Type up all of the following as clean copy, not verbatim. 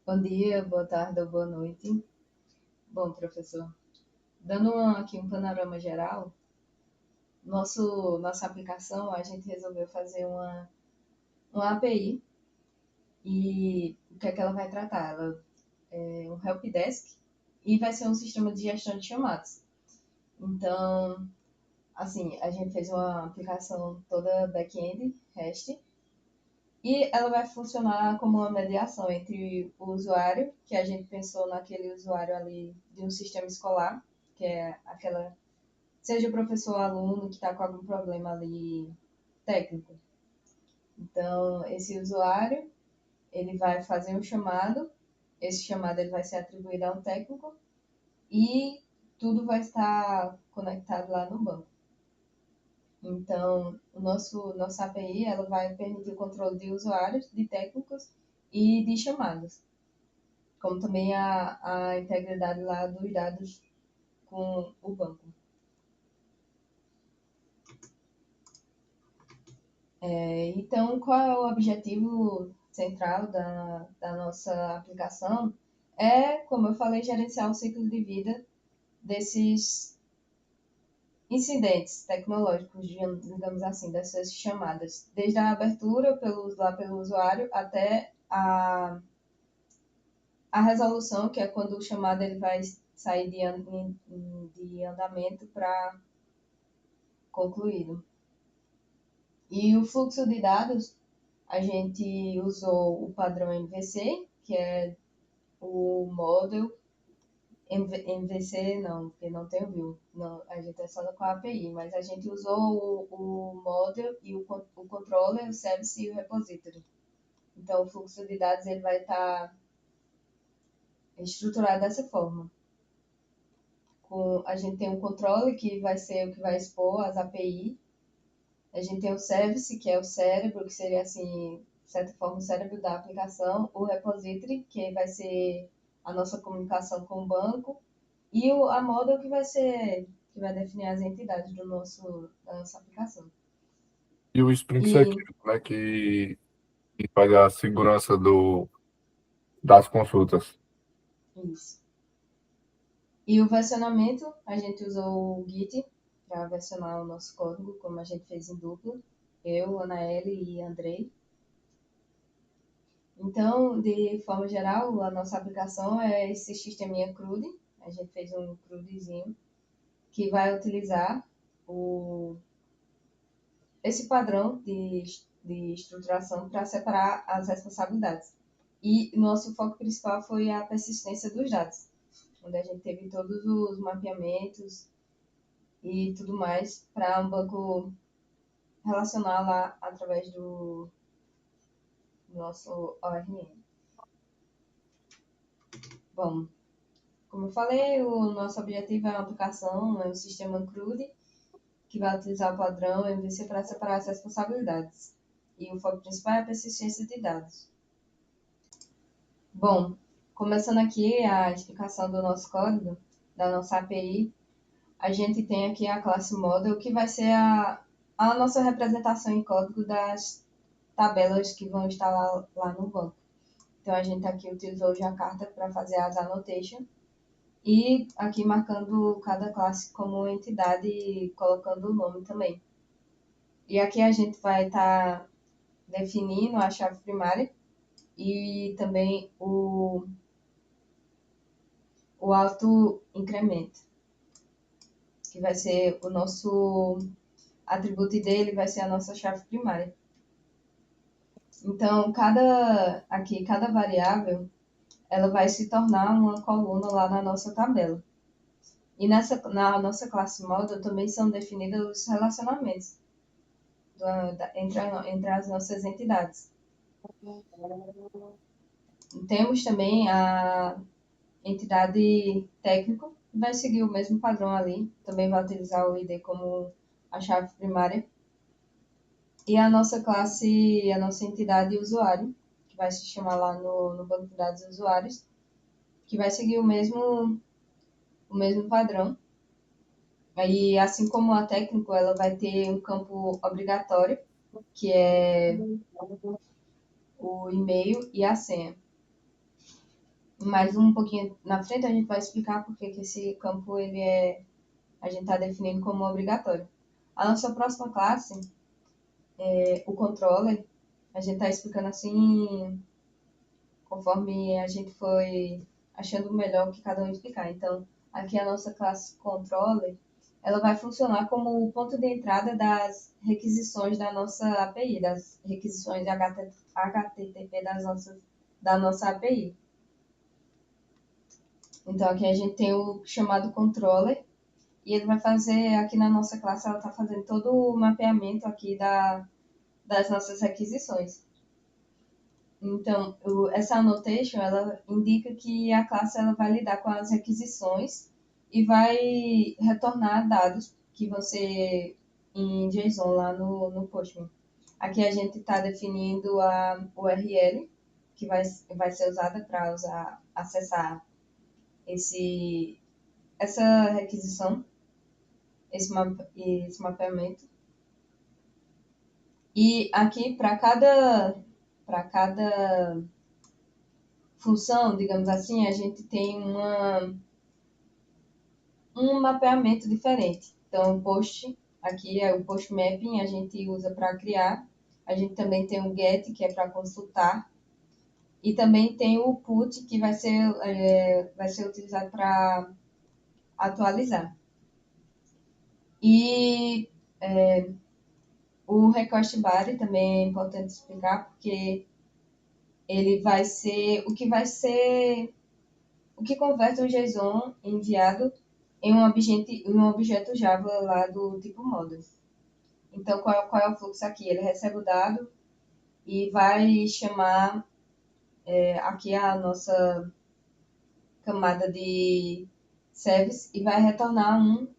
Bom dia, boa tarde ou boa noite. Bom, professor, dando aqui um panorama geral, nossa aplicação, a gente resolveu fazer uma API e o que é que ela vai tratar? Ela é um helpdesk e vai ser um sistema de gestão de chamadas. Então, assim, a gente fez uma aplicação toda back-end, REST, e ela vai funcionar como uma mediação entre o usuário, que a gente pensou naquele usuário ali de um sistema escolar, que é aquela, seja o professor ou aluno que está com algum problema ali técnico. Então, esse usuário, ele vai fazer um chamado, esse chamado ele vai ser atribuído a um técnico e tudo vai estar conectado lá no banco. Então, nossa API ela vai permitir o controle de usuários, de técnicos e de chamadas, como também a integridade lá dos dados com o banco. Então, qual é o objetivo central da nossa aplicação? É, como eu falei, gerenciar o ciclo de vida desses incidentes tecnológicos, digamos assim, dessas chamadas, desde a abertura pelo usuário até a resolução, que é quando o chamado ele vai sair de andamento para concluído. E o fluxo de dados, a gente usou o padrão MVC, que é o model. MVC não, porque não tem o view. Não, a gente é só com a API, mas a gente usou o model e o controller, o service e o repository. Então, o fluxo de dados ele vai estar estruturado dessa forma. A gente tem um controle que vai ser o que vai expor as API. A gente tem o service, que é o cérebro, que seria assim, de certa forma, o cérebro da aplicação. O repository, que vai ser a nossa comunicação com o banco. E a model, que vai definir as entidades da nossa aplicação. E o Spring E Security, né, que faz a segurança das consultas. isso. E o versionamento, a gente usou o Git para versionar o nosso código, como a gente fez em dupla. Eu, Anaele e Andrei. Então, de forma geral, a nossa aplicação é esse sisteminha CRUD. A gente fez um CRUDzinho que vai utilizar esse padrão de estruturação para separar as responsabilidades. E nosso foco principal foi a persistência dos dados, onde a gente teve todos os mapeamentos e tudo mais para um banco relacional lá através do nosso ORM. Bom, como eu falei, o nosso objetivo é uma aplicação, é um sistema CRUD, que vai utilizar o padrão MVC para separar as responsabilidades. E o foco principal é a persistência de dados. Bom, começando aqui a explicação do nosso código, da nossa API, a gente tem aqui a classe model, que vai ser a nossa representação em código das tabelas que vão estar lá no banco. Então, a gente aqui utilizou o Jakarta para fazer as annotations e aqui marcando cada classe como entidade e colocando o nome também. E aqui a gente vai estar definindo a chave primária e também o auto incremento, que vai ser o nosso atributo dele, vai ser a nossa chave primária. Então, cada variável, ela vai se tornar uma coluna lá na nossa tabela. E na nossa classe model também são definidos os relacionamentos entre as nossas entidades. Temos também a entidade técnico, vai seguir o mesmo padrão ali, também vai utilizar o ID como a chave primária. E a nossa classe, a nossa entidade usuário, que vai se chamar lá no banco de dados usuários, que vai seguir o mesmo padrão. Aí, assim como a técnico, ela vai ter um campo obrigatório, que é o e-mail e a senha. mais um pouquinho na frente a gente vai explicar por que que esse campo a gente está definindo como obrigatório. A nossa próxima classe, o controller, a gente está explicando assim conforme a gente foi achando melhor o que cada um explicar. Então, aqui a nossa classe controller, ela vai funcionar como o ponto de entrada das requisições da nossa API, das requisições de HTTP da nossa API. Então, aqui a gente tem o chamado controller, e ele vai fazer, aqui na nossa classe, ela está fazendo todo o mapeamento aqui das nossas requisições. Então, essa annotation, ela indica que a classe ela vai lidar com as requisições e vai retornar dados que vão ser em JSON lá no Postman. Aqui a gente está definindo a URL, que vai ser usada para acessar essa requisição, esse mapeamento. E aqui, para cada função, digamos assim, a gente tem um mapeamento diferente. Então, o post, aqui é o post mapping, a gente usa para criar. A gente também tem o get, que é para consultar. E também tem o put, que vai ser utilizado para atualizar. E o request body também é importante explicar, porque ele vai ser o que converte um JSON enviado em um objeto Java lá do tipo model. Então, qual é o fluxo aqui? Ele recebe o dado e vai chamar aqui a nossa camada de service e vai retornar um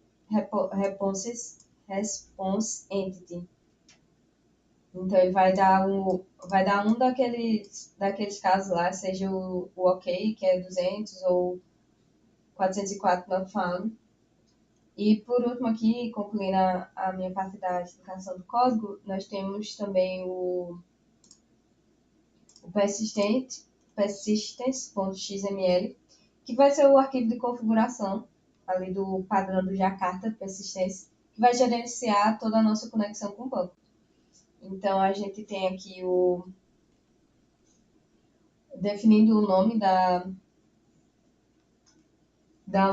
response entity. Então, ele vai dar um daqueles casos lá, seja o OK, que é 200, ou 404 not found. E por último aqui, concluindo a minha parte da explicação do código, nós temos também o persistence.xml, que vai ser o arquivo de configuração ali do padrão do Jakarta Persistence, que vai gerenciar toda a nossa conexão com o banco. Então, a gente tem aqui definindo o nome da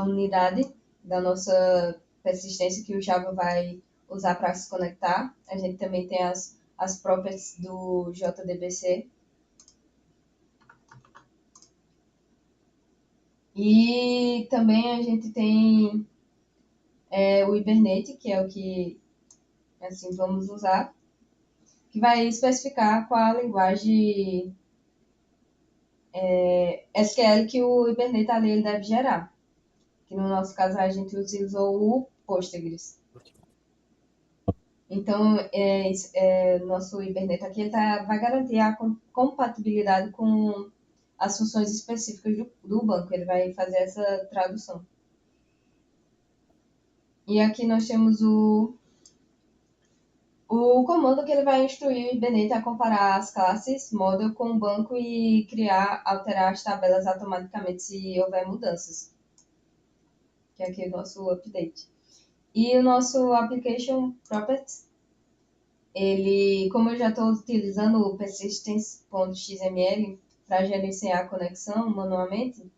unidade da nossa persistência que o Java vai usar para se conectar. A gente também tem as properties do JDBC. E também a gente tem o Hibernate, que é o que assim vamos usar, que vai especificar qual a linguagem SQL que o Hibernate ali ele deve gerar. Que no nosso caso a gente utilizou o Postgres. Então, nosso Hibernate aqui ele vai garantir a compatibilidade com as funções específicas do banco. Ele vai fazer essa tradução. E aqui nós temos o comando que ele vai instruir o Hibernate a comparar as classes model com o banco e alterar as tabelas automaticamente se houver mudanças. Que é aqui o nosso update. E o nosso application properties, ele, como eu já estou utilizando o persistence.xml para gerenciar a conexão manualmente,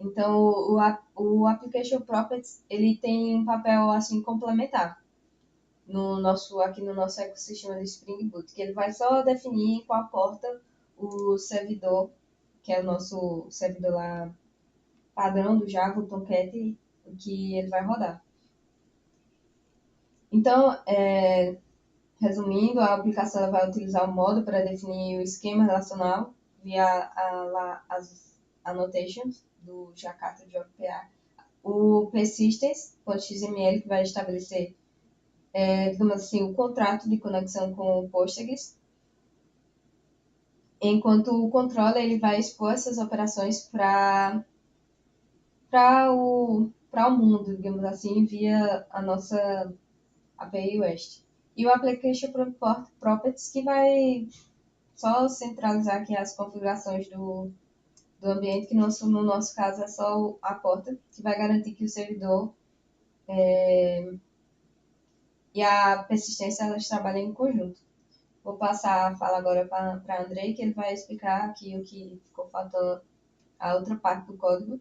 então o application properties ele tem um papel assim complementar aqui no nosso ecossistema de Spring Boot, que ele vai só definir em qual porta o servidor, que é o nosso servidor lá padrão do Java, o Tomcat, que ele vai rodar. Então, resumindo, a aplicação ela vai utilizar o modo para definir o esquema relacional via as annotations do Jakarta JPA. O persistence.xml, que vai estabelecer, digamos assim, o contrato de conexão com o Postgres, enquanto o controller ele vai expor essas operações para o mundo, digamos assim, via a nossa API REST. E o Application Properties, que vai só centralizar aqui as configurações do ambiente, que no nosso caso é só a porta, que vai garantir que o servidor e a persistência elas trabalham em conjunto. Vou passar a fala agora para Andrei, que ele vai explicar aqui o que ficou faltando, a outra parte do código,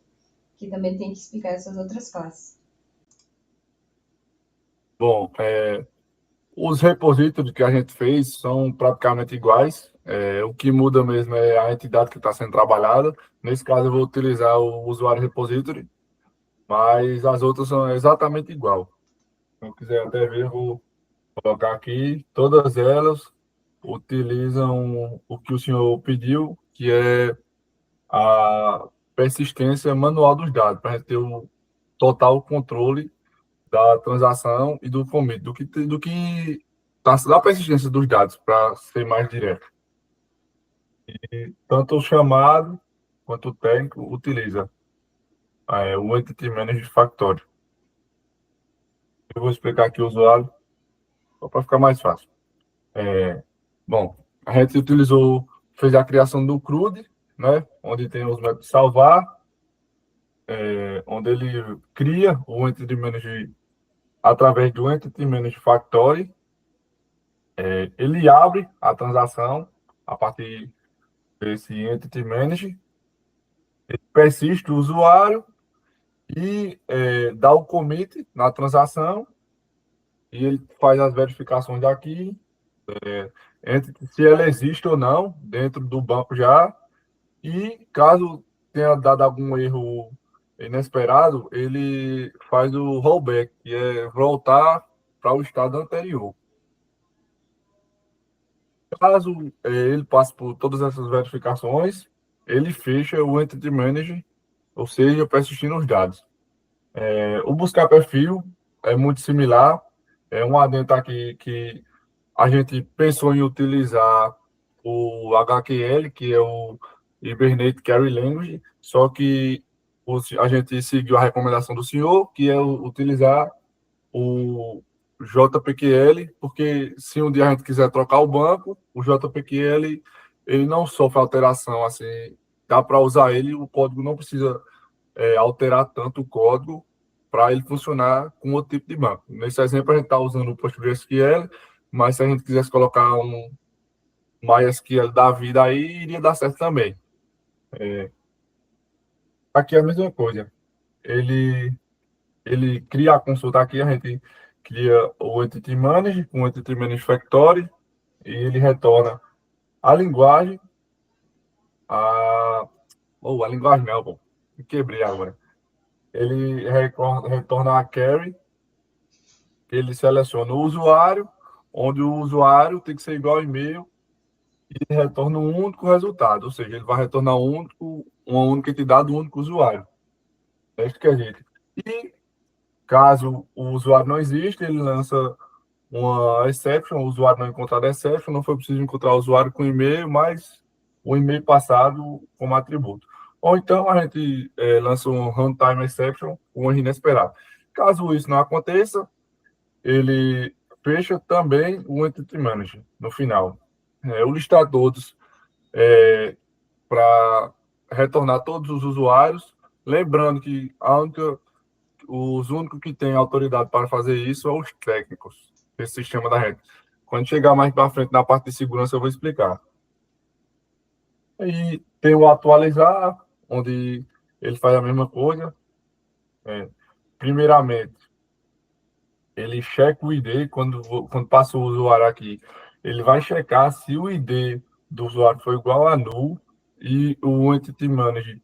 que também tem que explicar essas outras classes. Bom, os repositórios que a gente fez são praticamente iguais. O que muda mesmo é a entidade que está sendo trabalhada. Nesse caso, eu vou utilizar o usuário repository, mas as outras são exatamente igual. Se eu quiser até ver, eu vou colocar aqui. Todas elas utilizam o que o senhor pediu, que é a persistência manual dos dados, para a gente ter o total controle da transação e do commit, do que da persistência dos dados, para ser mais direto. E tanto o chamado quanto o técnico utiliza o Entity Manager Factory. Eu vou explicar aqui o usuário, só para ficar mais fácil. Bom, a gente fez a criação do CRUD, né, onde tem os métodos salvar, onde ele cria o Entity Manager através do Entity Manager Factory. Ele abre a transação a partir desse Entity Manager, ele persiste o usuário e dá o commit na transação e ele faz as verificações daqui, se ela existe ou não dentro do banco já, e caso tenha dado algum erro inesperado, ele faz o rollback, que é voltar para o estado anterior. Caso ele passe por todas essas verificações, ele fecha o Entity Manager, ou seja, persistindo os dados. O buscar perfil é muito similar. É um adendo aqui que a gente pensou em utilizar o HQL, que é o Hibernate Query Language, só que a gente seguiu a recomendação do senhor, que é utilizar o JPQL, porque se um dia a gente quiser trocar o banco, o JPQL ele não sofre alteração, assim, dá para usar ele, o código não precisa alterar tanto o código para ele funcionar com outro tipo de banco. Nesse exemplo, a gente está usando o PostgreSQL, mas se a gente quisesse colocar um MySQL da vida aí, iria dar certo também. Aqui é a mesma coisa. Ele cria a consulta aqui, a gente cria o Entity Manager com o Entity Manager Factory e ele retorna a linguagem, a linguagem não, bom, quebrei agora. Ele retorna a query, ele seleciona o usuário, onde o usuário tem que ser igual ao e-mail e retorna um único resultado, ou seja, ele vai retornar uma única entidade, um único usuário. É isso que a gente. E caso o usuário não exista, ele lança uma exception, o usuário não encontrar a exception, não foi preciso encontrar o usuário com e-mail, mas o e-mail passado como atributo. Ou então a gente lança um runtime exception com um erro inesperado. Caso isso não aconteça, ele fecha também o Entity Manager no final. Eu listar todos para retornar todos os usuários, lembrando que os únicos que têm autoridade para fazer isso são os técnicos desse sistema da rede. Quando chegar mais para frente na parte de segurança, eu vou explicar. E tem o atualizar, onde ele faz a mesma coisa. Primeiramente, ele checa o ID, quando passa o usuário aqui, ele vai checar se o ID do usuário foi igual a null e o Entity Manager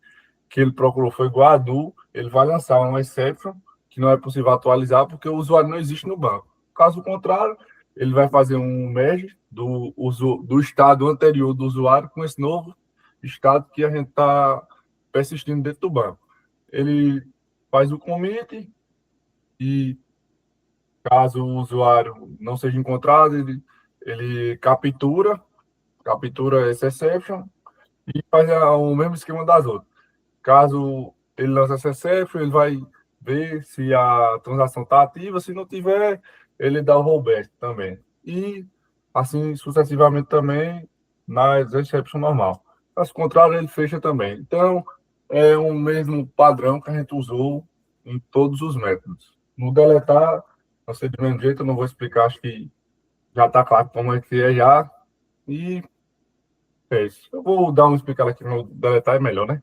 que ele procurou foi igual a null, ele vai lançar uma exception que não é possível atualizar porque o usuário não existe no banco. Caso contrário, ele vai fazer um merge do estado anterior do usuário com esse novo estado que a gente está persistindo dentro do banco. Ele faz o commit e caso o usuário não seja encontrado, ele captura essa exception e faz o mesmo esquema das outras. Caso ele lance essa exception, ele vai ver se a transação está ativa. Se não tiver, ele dá o rollback também. E assim sucessivamente também nas exceptions normal. Caso contrário, ele fecha também. Então, é o mesmo padrão que a gente usou em todos os métodos. No deletar, vai ser do mesmo jeito, eu não vou explicar, acho que já está claro como é que é já. E é isso. Eu vou dar uma explicada aqui no deletar, é melhor, né?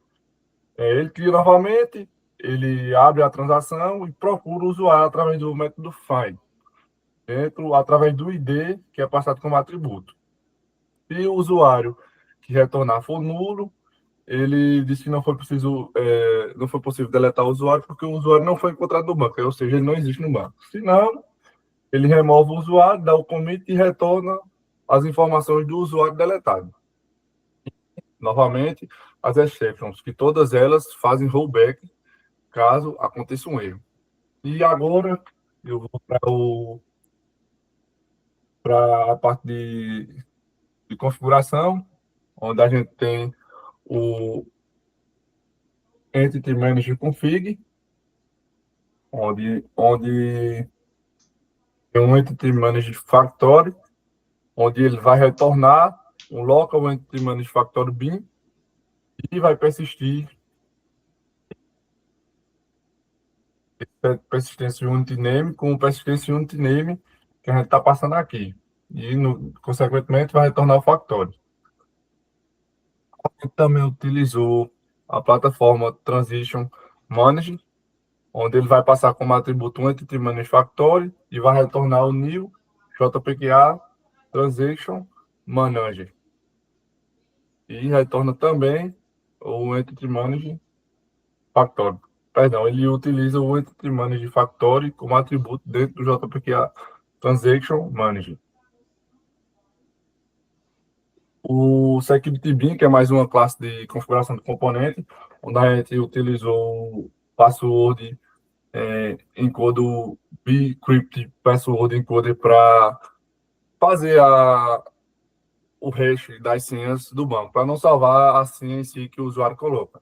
Ele cria novamente, ele abre a transação e procura o usuário através do método find, através do ID, que é passado como atributo. Se o usuário que retornar for nulo, ele disse que não foi preciso, não foi possível deletar o usuário porque o usuário não foi encontrado no banco, ou seja, ele não existe no banco. Se não, ele remove o usuário, dá o commit e retorna as informações do usuário deletado. Novamente, as exceptions, que todas elas fazem rollback caso aconteça um erro. E agora eu vou para a parte de configuração, onde a gente tem o Entity Manager Config, onde tem um Entity Manager Factory, onde ele vai retornar um Local Entity Manager Factory bin e vai persistir persistência Unity Name com persistência Unity Name que a gente está passando aqui. E, consequentemente, vai retornar o Factory. A gente também utilizou a plataforma Transition Manager, onde ele vai passar como atributo um Entity Manager Factory e vai retornar o new JPQA Transition Manager. E retorna também o Entity Manager Factory. Perdão, ele utiliza o Entity Manager Factory como atributo dentro do JPQA Transaction Manager. O Security Bin, que é mais uma classe de configuração de componente, onde a gente utilizou o password encoder, bcrypt password encoder para fazer o hash das senhas do banco, para não salvar a senha em si que o usuário coloca.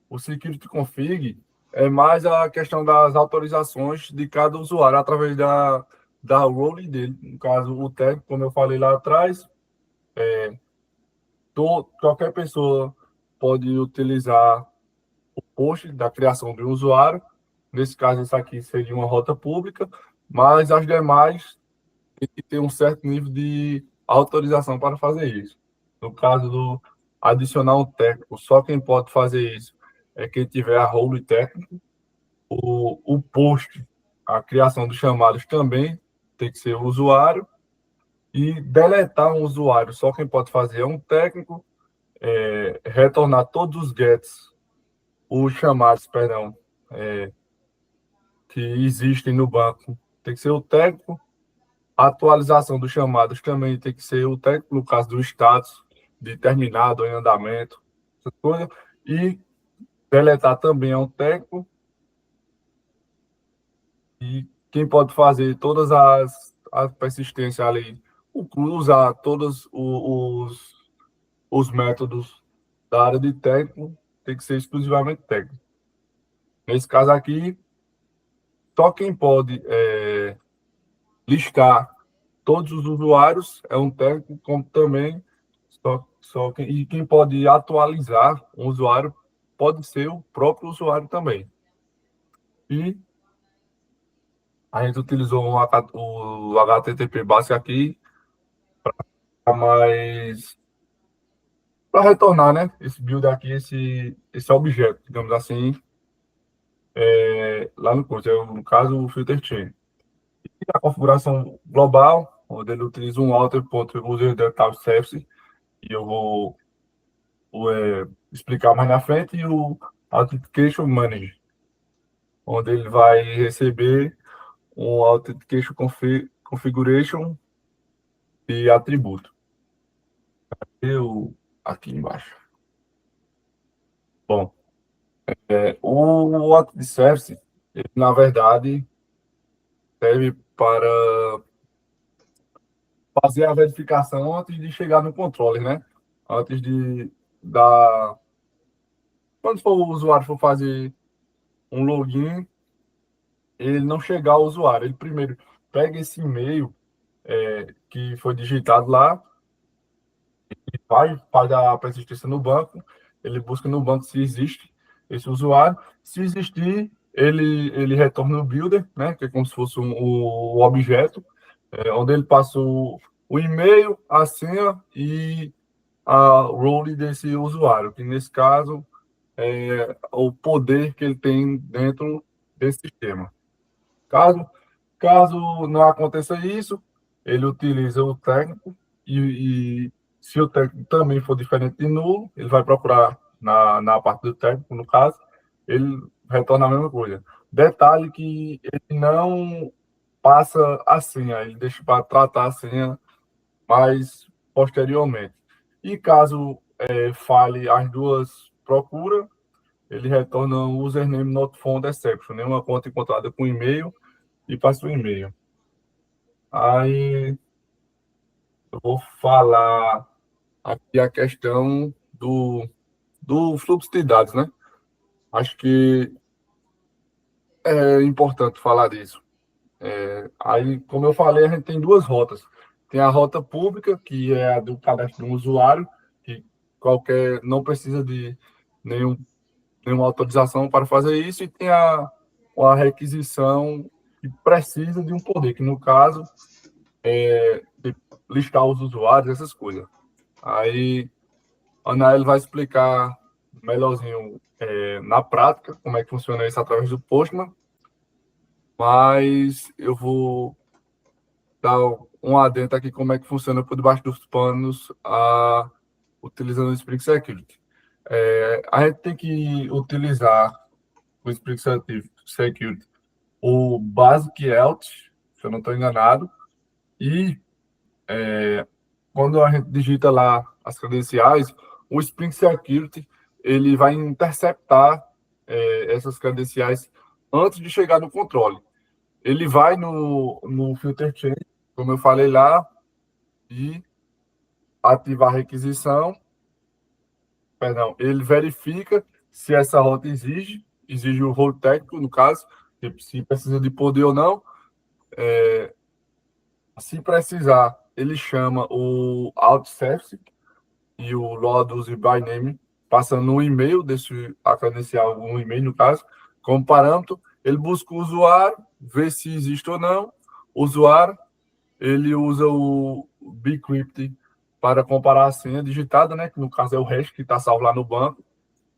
O Security Config é mais a questão das autorizações de cada usuário através da role dele. No caso, o tag, como eu falei lá atrás, qualquer pessoa pode utilizar o post da criação de um usuário. Nesse caso, isso aqui seria uma rota pública, mas as demais tem que ter um certo nível de autorização para fazer isso. No caso do adicionar um técnico, só quem pode fazer isso é quem tiver a role técnico. O post, a criação dos chamados também tem que ser o usuário. E deletar um usuário, só quem pode fazer é um técnico. Retornar todos os gets, os chamados, perdão, que existem no banco, tem que ser o técnico. A atualização dos chamados também tem que ser o técnico, no caso do status de terminado ou em andamento, essa coisa. E deletar também é um técnico. E quem pode fazer todas as persistências ali, usar todos os métodos da área de técnico, tem que ser exclusivamente técnico. Nesse caso aqui, só quem pode listar todos os usuários é um técnico, como também e quem pode atualizar um usuário pode ser o próprio usuário também. E a gente utilizou o HTTP básico aqui para retornar, né? Esse build aqui, esse objeto, digamos assim, lá no curso, no caso, o filter chain. E a configuração global, onde ele utiliza um alter.user data service, e eu vou explicar mais na frente, e o Authentication Manager, onde ele vai receber um Authentication Configuration e atributo. Aqui embaixo. Bom, o Authentication Service, ele, na verdade, serve para fazer a verificação antes de chegar no controle, né? Antes de da quando for o usuário for fazer um login, ele não chegar ao usuário, ele primeiro pega esse e-mail que foi digitado lá, faz a persistência no banco, ele busca no banco se existe esse usuário. Se existir, ele retorna o builder, né, que é como se fosse o objeto, onde ele passa o e-mail, a senha e a role desse usuário, que nesse caso é o poder que ele tem dentro desse sistema. Caso, caso não aconteça isso, ele utiliza o técnico e se o técnico também for diferente de nulo, ele vai procurar na parte do técnico, no caso, ele retorna a mesma coisa. Detalhe que ele não passa a senha, ele deixa para tratar a senha mais posteriormente. E caso fale as duas procuras, ele retorna o username not found exception, nenhuma conta encontrada com e-mail e passa o e-mail. Aí eu vou falar aqui a questão do fluxo de dados, né? Acho que é importante falar disso. Aí, como eu falei, a gente tem duas rotas. Tem a rota pública, que é a do cadastro de um usuário, que qualquer não precisa de nenhum, nenhuma autorização para fazer isso, e tem a requisição que precisa de um poder, que no caso de listar os usuários, essas coisas. Aí a Anael vai explicar melhorzinho na prática como é que funciona isso através do Postman, mas eu vou dar um adendo aqui como é que funciona por debaixo dos panos utilizando o Spring Security. A gente tem que utilizar o Spring Security o Basic ELT, se eu não estou enganado, e quando a gente digita lá as credenciais, o Spring Security ele vai interceptar essas credenciais antes de chegar no controle. Ele vai no filter chain, como eu falei lá, e ativar a requisição. Perdão, ele verifica se essa rota exige o rol técnico, no caso, se precisa de poder ou não. Se precisar, ele chama o outService e o Loadus e by name, passando no e-mail a credencial, um e-mail no caso, como parâmetro, ele busca o usuário, vê se existe ou não. O usuário, ele usa o bcrypt para comparar a senha digitada, né, que no caso é o hash que está salvo lá no banco.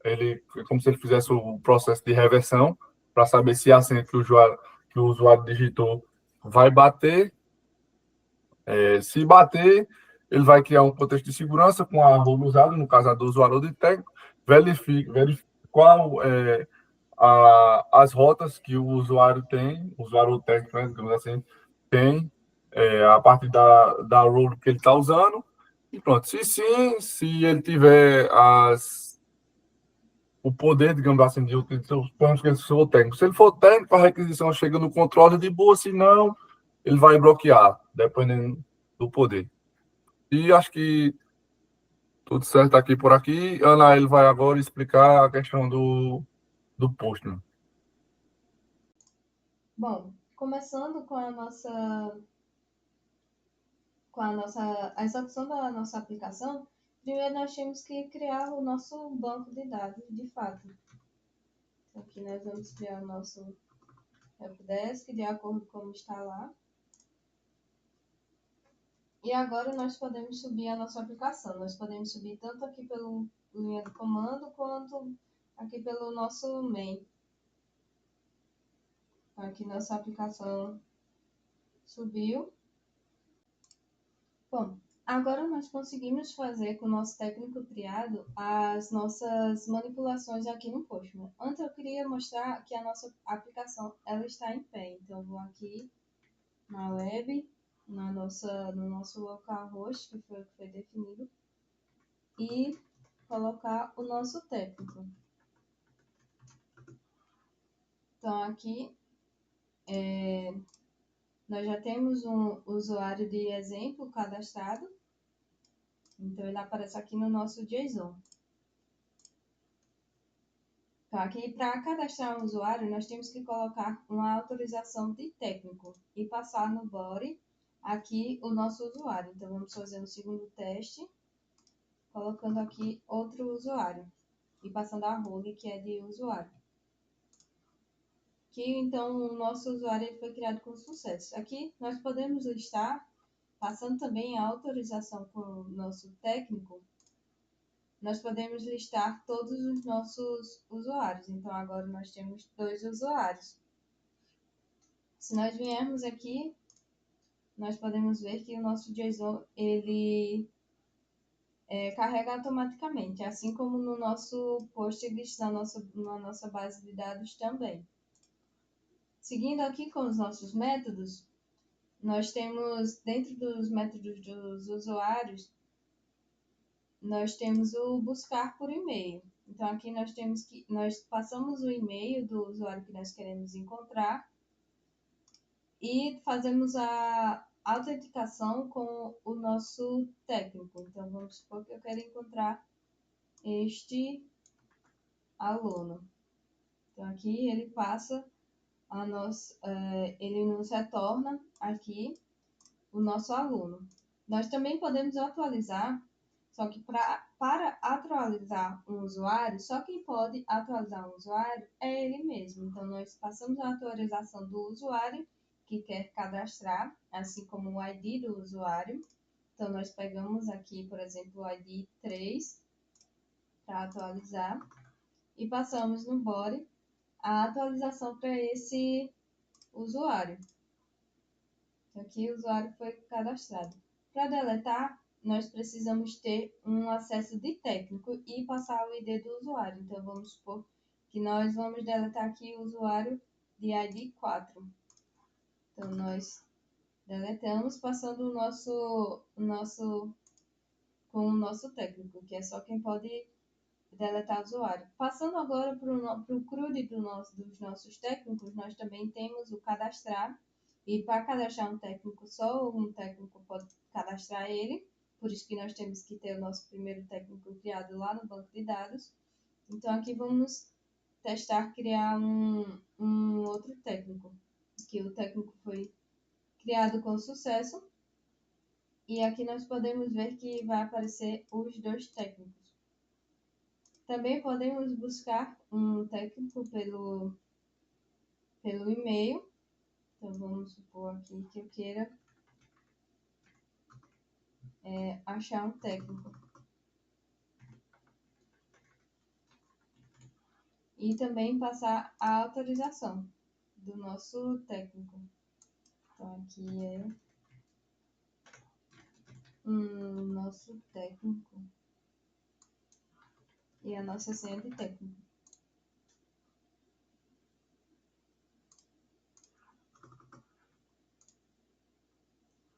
Ele é como se ele fizesse o processo de reversão para saber se a senha que o usuário digitou vai bater. Se bater, ele vai criar um contexto de segurança com a role usada, no caso a do usuário ou do técnico, verifica qual as rotas que o usuário tem, o usuário ou técnico, né, digamos assim, tem a partir da role que ele está usando. E pronto. Se sim, se ele tiver o poder, digamos assim, de utilizar os pontos que ele for técnico. Se ele for técnico, a requisição chega no controle de boa, se não, ele vai bloquear, dependendo do poder. E acho que tudo certo aqui por aqui. Ana, ele vai agora explicar a questão do Postman. Bom, começando a execução da nossa aplicação, primeiro nós temos que criar o nosso banco de dados de fato. Aqui nós vamos criar o nosso helpdesk de acordo com como está lá. E agora nós podemos subir a nossa aplicação. Nós podemos subir tanto aqui pelo linha do comando, quanto aqui pelo nosso main. Então, aqui nossa aplicação subiu. Bom, agora nós conseguimos fazer com o nosso técnico triado as nossas manipulações aqui no Postman. Antes eu queria mostrar que a nossa aplicação ela está em pé. Então, eu vou aqui na web, no nosso localhost, que foi definido, e colocar o nosso técnico. Então, aqui nós já temos um usuário de exemplo cadastrado. Então, ele aparece aqui no nosso JSON. Então, aqui, para cadastrar um usuário, nós temos que colocar uma autorização de técnico e passar no body aqui o nosso usuário. Então, vamos fazer um segundo teste, colocando aqui outro usuário e passando a role que é de usuário. Aqui, então, o nosso usuário ele foi criado com sucesso. Aqui, nós podemos listar, passando também a autorização com o nosso técnico, nós podemos listar todos os nossos usuários. Então, agora nós temos 2 usuários. Se nós viermos aqui, nós podemos ver que o nosso JSON, ele carrega automaticamente, assim como no nosso Postgres, na nossa base de dados também. Seguindo aqui com os nossos métodos, nós temos, dentro dos métodos dos usuários, nós temos o buscar por e-mail. Então, aqui nós passamos o e-mail do usuário que nós queremos encontrar e fazemos a autenticação com o nosso técnico. Então, vamos supor que eu quero encontrar este aluno. Então, aqui ele passa ele nos retorna aqui o nosso aluno. Nós também podemos atualizar, só que para atualizar um usuário, só quem pode atualizar um usuário é ele mesmo. Então, nós passamos a atualização do usuário que quer cadastrar, assim como o ID do usuário. Então, nós pegamos aqui, por exemplo, o ID 3 para atualizar e passamos no body a atualização para esse usuário. Aqui o usuário foi cadastrado. Para deletar, nós precisamos ter um acesso de técnico e passar o ID do usuário. Então, vamos supor que nós vamos deletar aqui o usuário de ID 4. Então, nós deletamos passando com o nosso técnico, que é só quem pode deletar o usuário. Passando agora para o CRUD dos nossos técnicos, nós também temos o cadastrar. E para cadastrar um técnico, só um técnico pode cadastrar ele. Por isso que nós temos que ter o nosso primeiro técnico criado lá no banco de dados. Então, aqui vamos testar criar um outro técnico, que o técnico foi criado com sucesso. E aqui nós podemos ver que vai aparecer os 2 técnicos. Também podemos buscar um técnico pelo e-mail. Então, vamos supor aqui que eu queira achar um técnico. E também passar a autorização do nosso técnico. Então, aqui é nosso técnico e a nossa senha de técnico.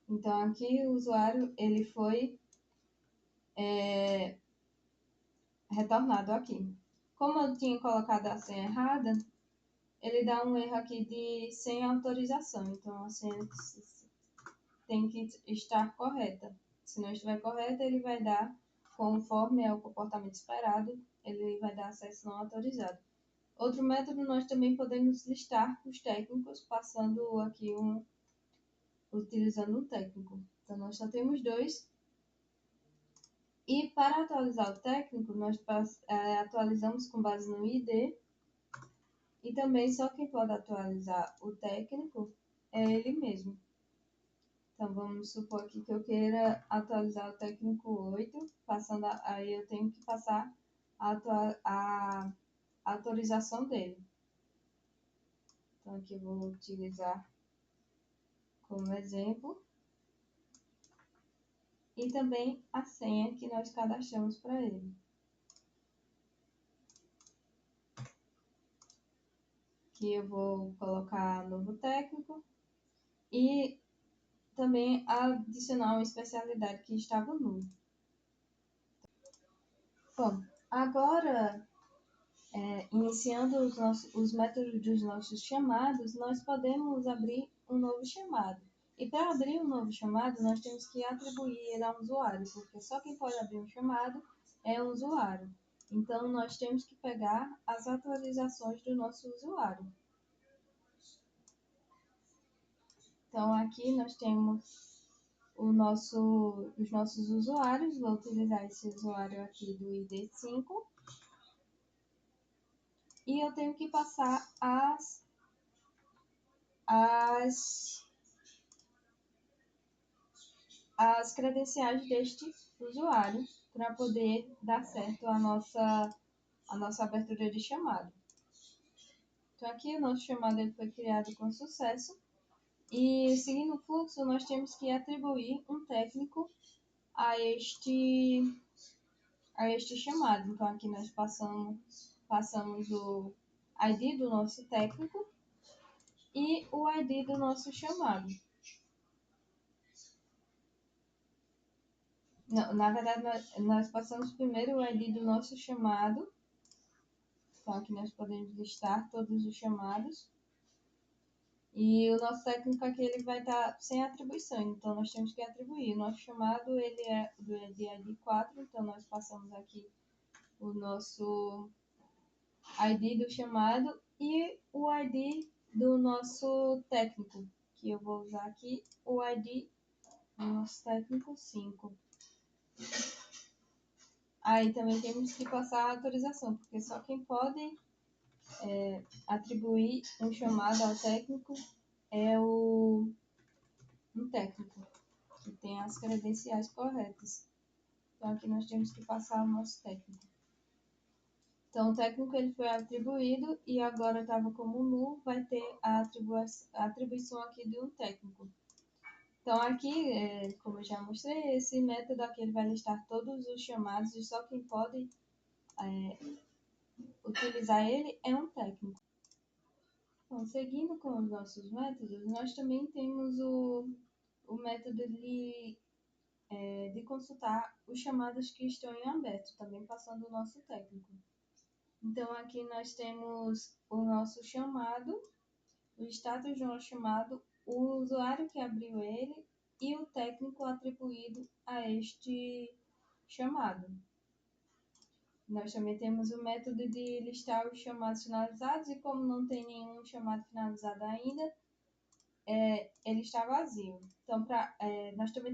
Então, aqui o usuário ele foi retornado aqui. Como eu tinha colocado a senha errada, ele dá um erro aqui de sem autorização. Então, a senha tem que estar correta. Se não estiver correta, ele vai dar, conforme é o comportamento esperado, ele vai dar acesso não autorizado. Outro método, nós também podemos listar os técnicos, passando aqui utilizando um técnico. Então, nós só temos 2. E para atualizar o técnico, nós atualizamos com base no ID. E também só quem pode atualizar o técnico é ele mesmo. Então, vamos supor aqui que eu queira atualizar o técnico 8, aí eu tenho que passar a autorização dele. Então, aqui eu vou utilizar como exemplo. E também a senha que nós cadastramos para ele. Aqui eu vou colocar novo técnico e também adicionar uma especialidade que estava nulo. Bom, agora, iniciando os métodos dos nossos chamados, nós podemos abrir um novo chamado. E para abrir um novo chamado, nós temos que atribuir ele ao usuário, porque só quem pode abrir um chamado é o usuário. Então, nós temos que pegar as atualizações do nosso usuário. Então, aqui nós temos os nossos usuários. Vou utilizar esse usuário aqui do ID5. E eu tenho que passar as credenciais deste usuário para poder dar certo a nossa abertura de chamada. Então, aqui o nosso chamado ele foi criado com sucesso. E, seguindo o fluxo, nós temos que atribuir um técnico a este chamado. Então, aqui nós passamos o ID do nosso técnico e o ID do nosso chamado. Não, na verdade, nós passamos primeiro o ID do nosso chamado. Então, aqui nós podemos listar todos os chamados. E o nosso técnico aqui ele vai estar sem atribuição, então nós temos que atribuir. O nosso chamado ele é do ID 4, então nós passamos aqui o nosso ID do chamado e o ID do nosso técnico, que eu vou usar aqui o ID do nosso técnico 5. Aí também temos que passar a autorização, porque só quem pode atribuir um chamado ao técnico é um técnico que tem as credenciais corretas. Então aqui nós temos que passar o nosso técnico. Então o técnico ele foi atribuído e agora estava como nulo, vai ter a atribuição aqui de um técnico. Então aqui, como eu já mostrei, esse método aqui ele vai listar todos os chamados e só quem pode utilizar ele é um técnico. Então, seguindo com os nossos métodos, nós também temos o método de consultar os chamados que estão em aberto, também passando o nosso técnico. Então, aqui nós temos o nosso chamado, o status do nosso chamado, o usuário que abriu ele e o técnico atribuído a este chamado. Nós também temos o método de listar os chamados finalizados e como não tem nenhum chamado finalizado ainda, ele está vazio. Então, nós também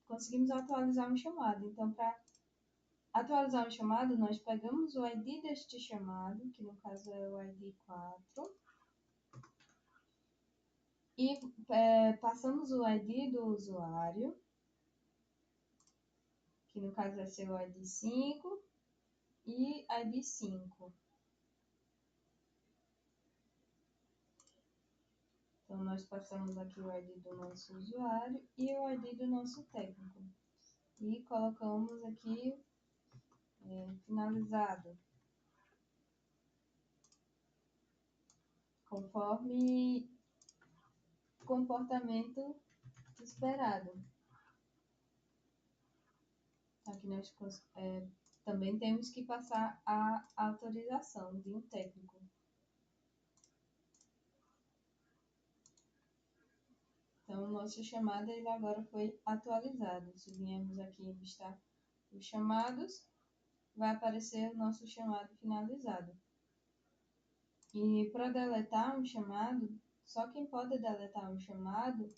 conseguimos atualizar um chamado. Então, para atualizar um chamado, nós pegamos o ID deste chamado, que no caso é o ID 4, e passamos o ID do usuário, que no caso vai ser o ID 5 e ID 5. Então, nós passamos aqui o ID do nosso usuário e o ID do nosso técnico. E colocamos aqui finalizado, conforme comportamento esperado. Aqui nós também temos que passar a autorização de um técnico. Então, o nosso chamado ele agora foi atualizado. Se viemos aqui em listar os chamados, vai aparecer o nosso chamado finalizado. E para deletar um chamado, só quem pode deletar um chamado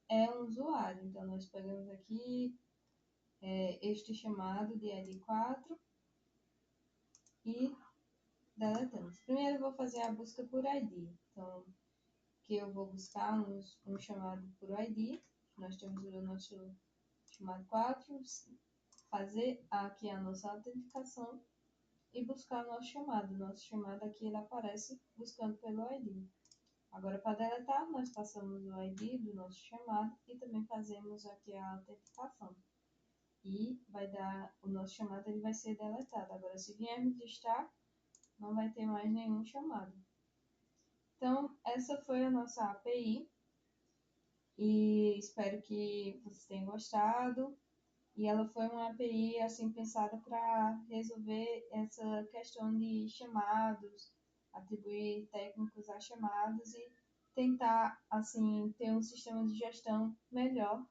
é um usuário. Então, nós pegamos aqui este chamado de ID 4 e deletamos. Primeiro eu vou fazer a busca por ID. Então, que eu vou buscar um chamado por ID. Nós temos o nosso chamado 4, fazer aqui a nossa autenticação e buscar o nosso chamado. Nosso chamado aqui ele aparece buscando pelo ID. Agora, para deletar, nós passamos o ID do nosso chamado e também fazemos aqui a autenticação. E vai dar, o nosso chamado ele vai ser deletado. Agora, se viermos listar, não vai ter mais nenhum chamado. Então, essa foi a nossa API e espero que vocês tenham gostado. E ela foi uma API assim pensada para resolver essa questão de chamados, atribuir técnicos a chamados e tentar assim ter um sistema de gestão melhor.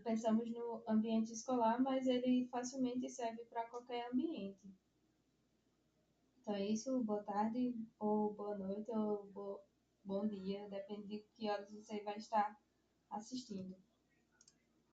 Pensamos no ambiente escolar, mas ele facilmente serve para qualquer ambiente. Então é isso, boa tarde, ou boa noite, ou bom dia, depende de que horas você vai estar assistindo.